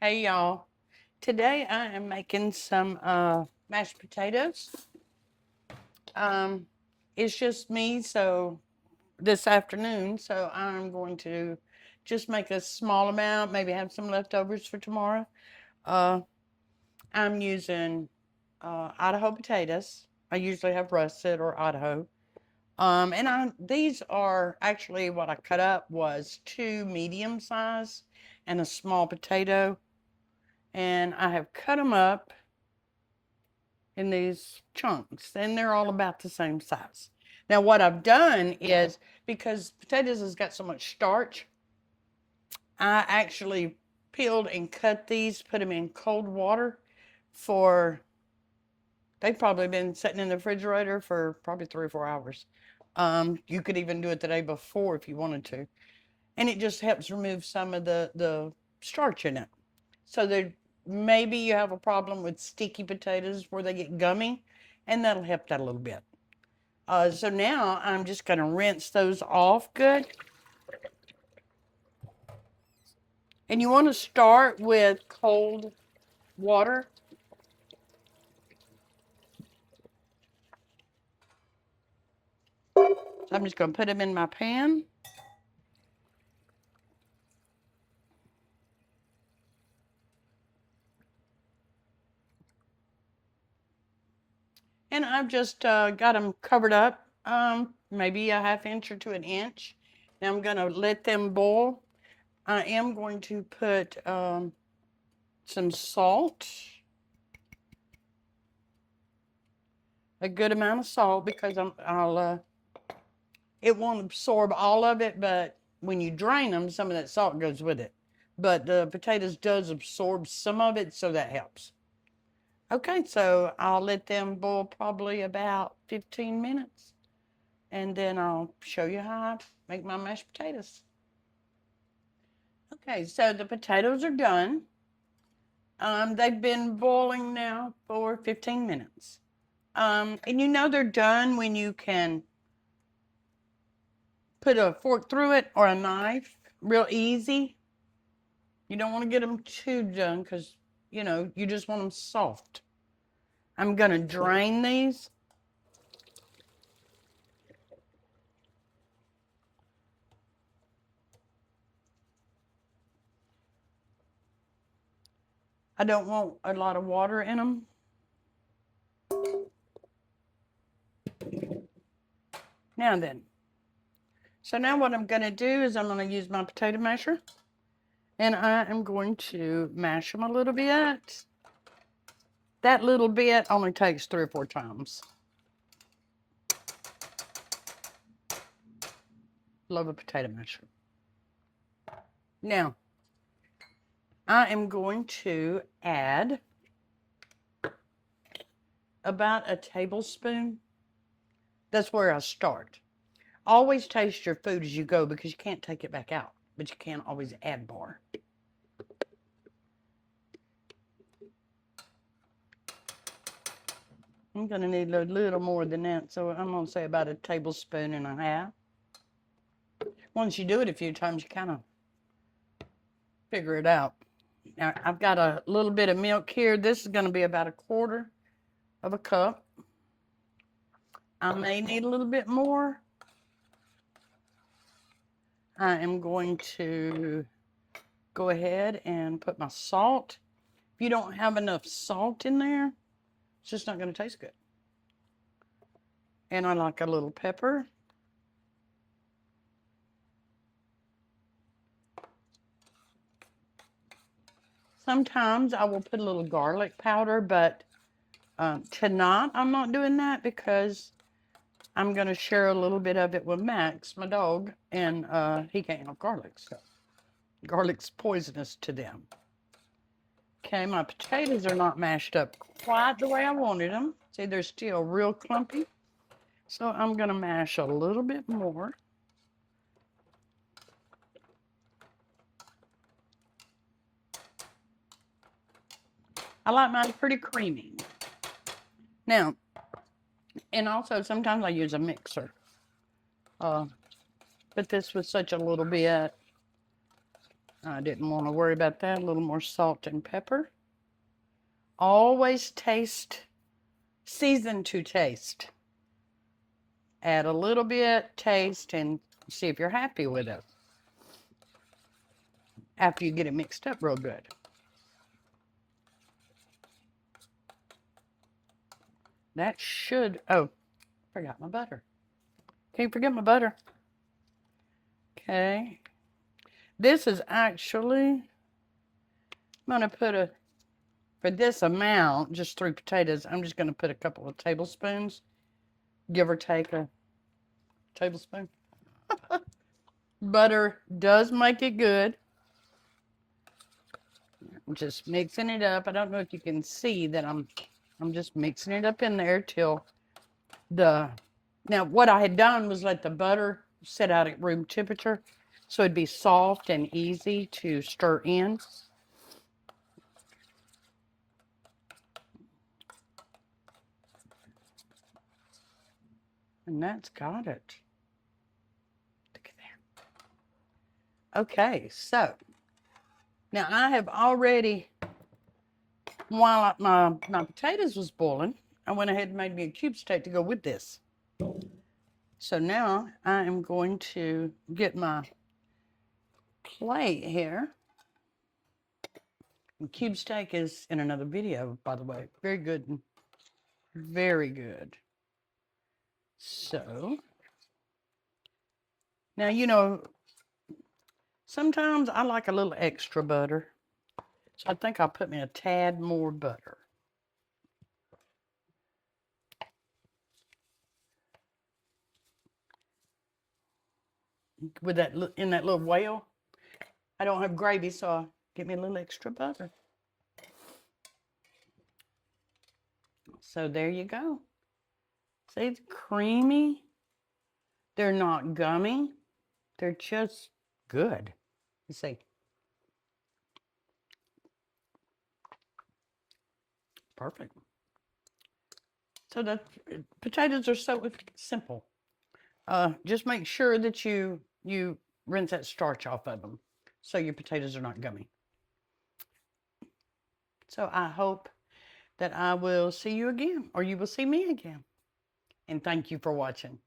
Hey y'all. Today I am making some mashed potatoes. Um it's just me so this afternoon, so I'm going to just make a small amount, maybe have some leftovers for tomorrow. Uh I'm using Idaho potatoes. I usually have russet or Idaho. And these are actually what I cut up was two medium size and a small potato, and I have cut them up in these chunks, and they're all about the same size. Now, what I've done is because potatoes has got so much starch, I actually peeled and cut these, put them in cold water for, they've probably been sitting in the refrigerator for probably 3 or 4 hours. You could even do it the day before if you wanted to. And it just helps remove some of the starch in it. So there, maybe you have a problem with sticky potatoes where they get gummy, and that'll help that a little bit. So now I'm just going to rinse those off good. And you want to start with cold water. So I'm just going to put them in my pan. And I've just got them covered up, maybe a half inch or to an inch. Now I'm going to let them boil. I am going to put some salt, a good amount of salt, because it won't absorb all of it, but when you drain them, some of that salt goes with it. But the potatoes does absorb some of it, so that helps. Okay, so I'll let them boil probably about 15 minutes, and then I'll show you how I make my mashed potatoes. Okay, so the potatoes are done. They've been boiling now for 15 minutes. And you know they're done when you can put a fork through it or a knife real easy. You don't want to get them too done because, you just want them soft. I'm going to drain these. I don't want a lot of water in them. Now then. So now what I'm going to do is I'm going to use my potato masher. And I am going to mash them a little bit. That little bit only takes 3 or 4 times. Love a potato masher. Now, I am going to add about a tablespoon. That's where I start. Always taste your food as you go because you can't take it back out, but you can always add more. I'm going to need a little more than that, so I'm going to say about a tablespoon and a half. Once you do it a few times, you kind of figure it out. Now, I've got a little bit of milk here. This is going to be about a quarter of a cup. I may need a little bit more. I am going to go ahead and put my salt. If you don't have enough salt in there, it's just not going to taste good. And I like a little pepper. Sometimes I will put a little garlic powder, but tonight I'm not doing that because I'm going to share a little bit of it with Max, my dog, and he can't have garlic, so garlic's poisonous to them. Okay, my potatoes are not mashed up quite the way I wanted them. See, they're still real clumpy. So I'm going to mash a little bit more. I like mine pretty creamy. Now, and also sometimes I use a mixer. But this was such a little bit. I didn't want to worry about that. A little more salt and pepper. Always taste, season to taste. Add a little bit, taste, and see if you're happy with it after you get it mixed up real good. That should, oh, forgot my butter. Can't forget my butter. Okay. This is actually, I'm going to put for this amount, just 3 potatoes, I'm just going to put a couple of tablespoons, give or take a tablespoon. Butter does make it good. I'm just mixing it up. I don't know if you can see that I'm just mixing it up in there till now what I had done was let the butter sit out at room temperature so it'd be soft and easy to stir in. And that's got it. Look at that. Okay, so now I have already, while my potatoes was boiling, I went ahead and made me a cube steak to go with this. So now I am going to get my plate here. And cube steak is in another video, by the way. Very good. Very good. So now, you know, sometimes I like a little extra butter. So I think I'll put me a tad more butter. With that, in that little whale, I don't have gravy, so I'll get me a little extra butter. So there you go. See, it's creamy. They're not gummy. They're just good. You see. Perfect. So the potatoes are so simple. Just make sure that you rinse that starch off of them so your potatoes are not gummy. So I hope that I will see you again, or you will see me again. And thank you for watching.